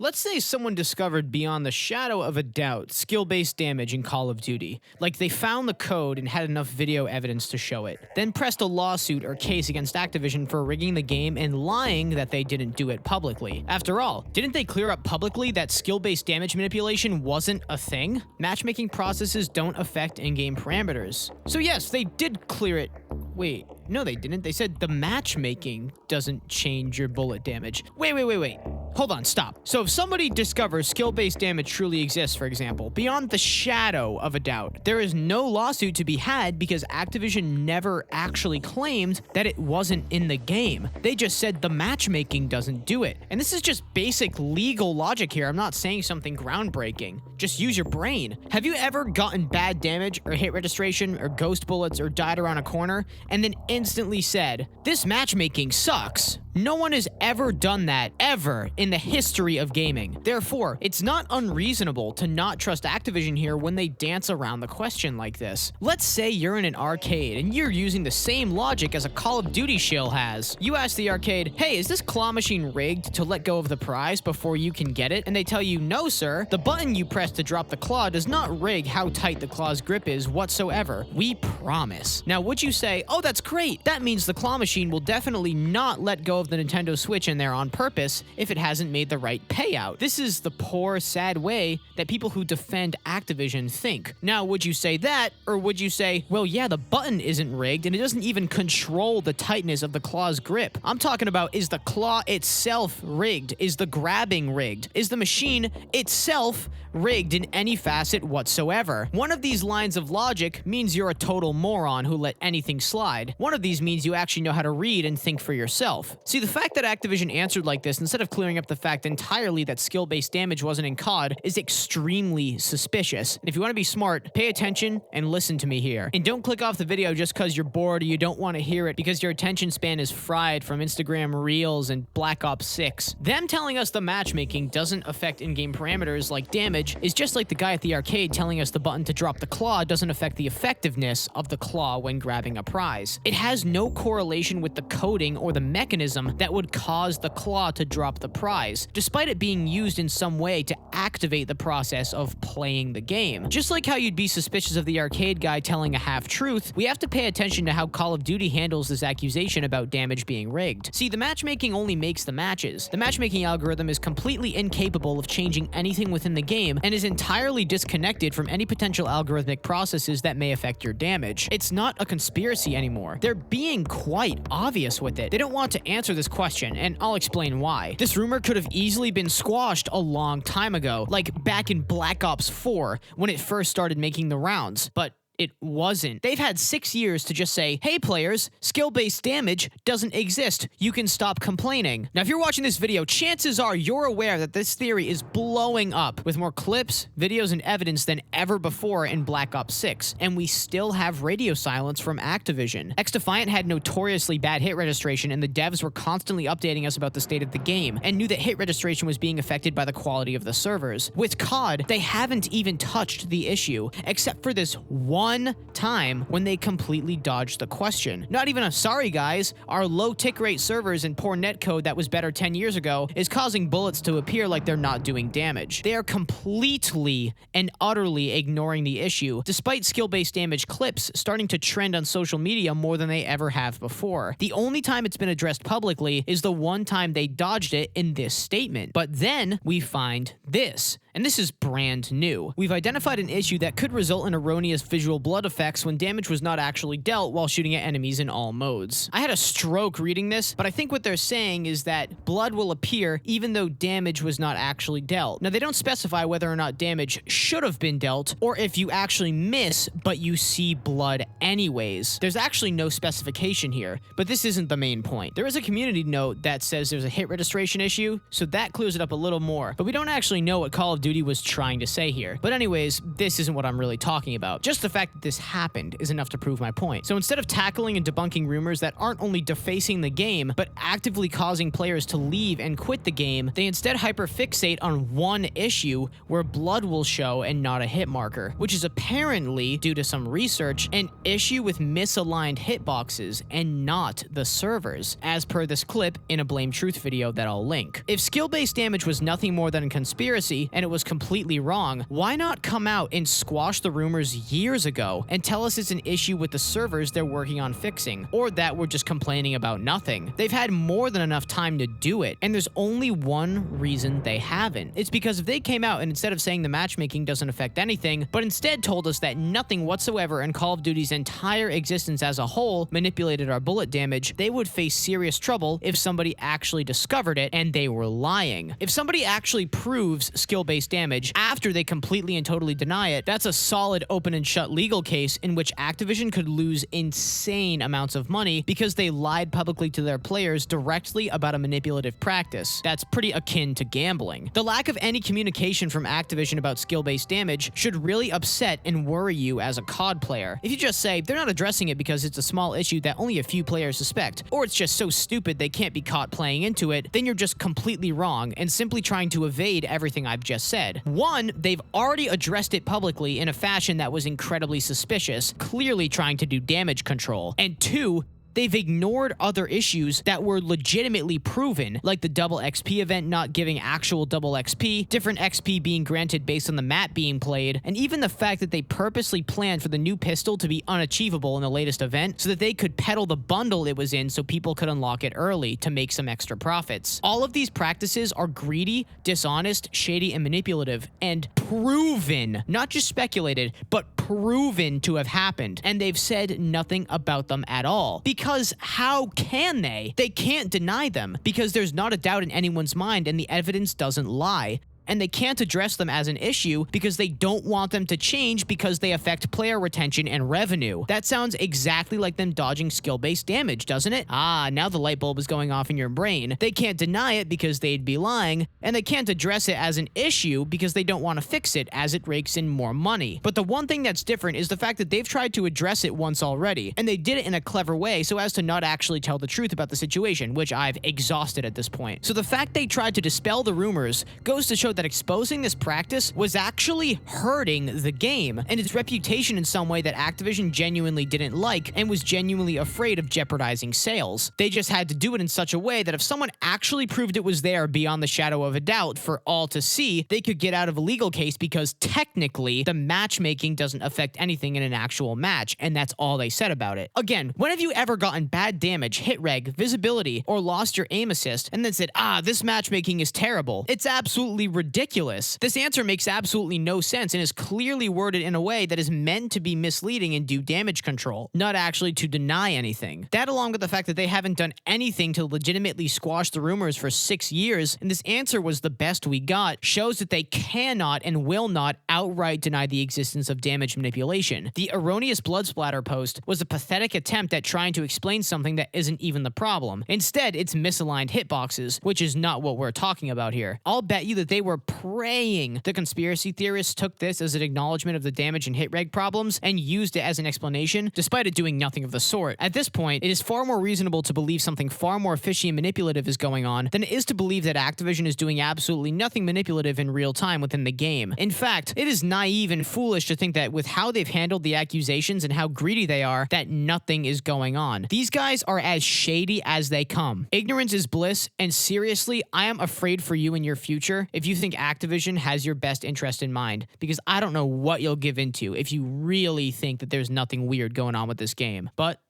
Let's say someone discovered beyond the shadow of a doubt skill-based damage in Call of Duty. Like they found the code and had enough video evidence to show it. Then pressed a lawsuit or case against Activision for rigging the game and lying that they didn't do it publicly. After all, didn't they clear up publicly that skill-based damage manipulation wasn't a thing? Matchmaking processes don't affect in-game parameters. So yes, they did clear it. Wait, no they didn't. They said the matchmaking doesn't change your bullet damage. Wait. Hold on, stop. So if somebody discovers skill-based damage truly exists, for example, beyond the shadow of a doubt, there is no lawsuit to be had because Activision never actually claimed that it wasn't in the game. They just said the matchmaking doesn't do it. And this is just basic legal logic here. I'm not saying something groundbreaking. Just use your brain. Have you ever gotten bad damage or hit registration or ghost bullets or died around a corner and then instantly said, "This matchmaking sucks"? No one has ever done that, ever, in the history of gaming. Therefore, it's not unreasonable to not trust Activision here when they dance around the question like this. Let's say you're in an arcade and you're using the same logic as a Call of Duty shill has. You ask the arcade, "Hey, is this claw machine rigged to let go of the prize before you can get it?" And they tell you, "No, sir. The button you press to drop the claw does not rig how tight the claw's grip is whatsoever. We promise." Now, would you say, "Oh, that's great. That means the claw machine will definitely not let go of the Nintendo Switch in there on purpose if it hasn't made the right payout"? This is the poor, sad way that people who defend Activision think. Now, would you say that, or would you say, "Well, yeah, the button isn't rigged and it doesn't even control the tightness of the claw's grip"? I'm talking about, is the claw itself rigged? Is the grabbing rigged? Is the machine itself rigged in any facet whatsoever? One of these lines of logic means you're a total moron who let anything slide. One of these means you actually know how to read and think for yourself. See, the fact that Activision answered like this, instead of clearing up the fact entirely that skill-based damage wasn't in COD, is extremely suspicious. And if you want to be smart, pay attention and listen to me here. And don't click off the video just because you're bored or you don't want to hear it because your attention span is fried from Instagram Reels and Black Ops 6. Them telling us the matchmaking doesn't affect in-game parameters like damage is just like the guy at the arcade telling us the button to drop the claw doesn't affect the effectiveness of the claw when grabbing a prize. It has no correlation with the coding or the mechanism that would cause the claw to drop the prize, despite it being used in some way to activate the process of playing the game. Just like how you'd be suspicious of the arcade guy telling a half-truth, we have to pay attention to how Call of Duty handles this accusation about damage being rigged. See, the matchmaking only makes the matches. The matchmaking algorithm is completely incapable of changing anything within the game and is entirely disconnected from any potential algorithmic processes that may affect your damage. It's not a conspiracy anymore. They're being quite obvious with it. They don't want to answer this question, and I'll explain why. This rumor could have easily been squashed a long time ago, like back in Black Ops 4 when it first started making the rounds, but it wasn't. They've had 6 years to just say, "Hey players, skill-based damage doesn't exist. You can stop complaining." Now, if you're watching this video, chances are you're aware that this theory is blowing up with more clips, videos, and evidence than ever before in Black Ops 6, and we still have radio silence from Activision. XDefiant had notoriously bad hit registration, and the devs were constantly updating us about the state of the game, and knew that hit registration was being affected by the quality of the servers. With COD, they haven't even touched the issue, except for this one time when they completely dodged the question. Not even a "sorry guys, our low tick rate servers and poor netcode that was better 10 years ago is causing bullets to appear like they're not doing damage." They are completely and utterly ignoring the issue, despite skill-based damage clips starting to trend on social media more than they ever have before. The only time it's been addressed publicly is the one time they dodged it in this statement. But then we find this. And this is brand new. We've identified an issue that could result in erroneous visual blood effects when damage was not actually dealt while shooting at enemies in all modes. I had a stroke reading this, but I think what they're saying is that blood will appear even though damage was not actually dealt. Now, they don't specify whether or not damage should have been dealt, or if you actually miss, but you see blood anyways. There's actually no specification here, but this isn't the main point. There is a community note that says there's a hit registration issue, so that clears it up a little more, but we don't actually know what Call of Duty was trying to say here. But anyways, this isn't what I'm really talking about. Just the fact that this happened is enough to prove my point. So instead of tackling and debunking rumors that aren't only defacing the game, but actively causing players to leave and quit the game, they instead hyperfixate on one issue where blood will show and not a hit marker, which is apparently, due to some research, an issue with misaligned hitboxes and not the servers, as per this clip in a Blame Truth video that I'll link. If skill-based damage was nothing more than a conspiracy and it was completely wrong, why not come out and squash the rumors years ago and tell us it's an issue with the servers they're working on fixing, or that we're just complaining about nothing? They've had more than enough time to do it, and there's only one reason they haven't. It's because if they came out and instead of saying the matchmaking doesn't affect anything, but instead told us that nothing whatsoever in Call of Duty's entire existence as a whole manipulated our bullet damage, they would face serious trouble if somebody actually discovered it and they were lying. If somebody actually proves skill-based damage after they completely and totally deny it, that's a solid open and shut legal case in which Activision could lose insane amounts of money because they lied publicly to their players directly about a manipulative practice. That's pretty akin to gambling. The lack of any communication from Activision about skill-based damage should really upset and worry you as a COD player. If you just say, they're not addressing it because it's a small issue that only a few players suspect, or it's just so stupid they can't be caught playing into it, then you're just completely wrong and simply trying to evade everything I've just said. One, they've already addressed it publicly in a fashion that was incredibly suspicious, clearly trying to do damage control. And two, they've ignored other issues that were legitimately proven, like the double XP event not giving actual double XP, different XP being granted based on the map being played, and even the fact that they purposely planned for the new pistol to be unachievable in the latest event so that they could peddle the bundle it was in so people could unlock it early to make some extra profits. All of these practices are greedy, dishonest, shady, and manipulative, and proven, not just speculated, but proven to have happened, and they've said nothing about them at all. Because how can they? They can't deny them, because there's not a doubt in anyone's mind and the evidence doesn't lie. And they can't address them as an issue because they don't want them to change because they affect player retention and revenue. That sounds exactly like them dodging skill-based damage, doesn't it? Ah, now the light bulb is going off in your brain. They can't deny it because they'd be lying, and they can't address it as an issue because they don't want to fix it as it rakes in more money. But the one thing that's different is the fact that they've tried to address it once already, and they did it in a clever way so as to not actually tell the truth about the situation, which I've exhausted at this point. So the fact they tried to dispel the rumors goes to show that exposing this practice was actually hurting the game and its reputation in some way that Activision genuinely didn't like and was genuinely afraid of jeopardizing sales. They just had to do it in such a way that if someone actually proved it was there beyond the shadow of a doubt for all to see, they could get out of a legal case because technically the matchmaking doesn't affect anything in an actual match, and that's all they said about it. Again, when have you ever gotten bad damage, hit reg, visibility, or lost your aim assist and then said, this matchmaking is terrible? It's absolutely ridiculous. This answer makes absolutely no sense and is clearly worded in a way that is meant to be misleading and do damage control, not actually to deny anything. That, along with the fact that they haven't done anything to legitimately squash the rumors for 6 years, and this answer was the best we got, shows that they cannot and will not outright deny the existence of damage manipulation. The erroneous blood splatter post was a pathetic attempt at trying to explain something that isn't even the problem. Instead, it's misaligned hitboxes, which is not what we're talking about here. I'll bet you that they were praying the conspiracy theorists took this as an acknowledgement of the damage and hit reg problems and used it as an explanation, despite it doing nothing of the sort. At this point, it is far more reasonable to believe something far more fishy and manipulative is going on than it is to believe that Activision is doing absolutely nothing manipulative in real time within the game. In fact, it is naive and foolish to think that with how they've handled the accusations and how greedy they are, that nothing is going on. These guys are as shady as they come. Ignorance is bliss, and seriously, I am afraid for you in your future if you think Activision has your best interest in mind, because I don't know what you'll give into if you really think that there's nothing weird going on with this game. But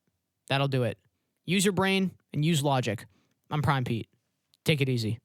that'll do it. Use your brain and use logic. I'm Prime Pete. Take it easy.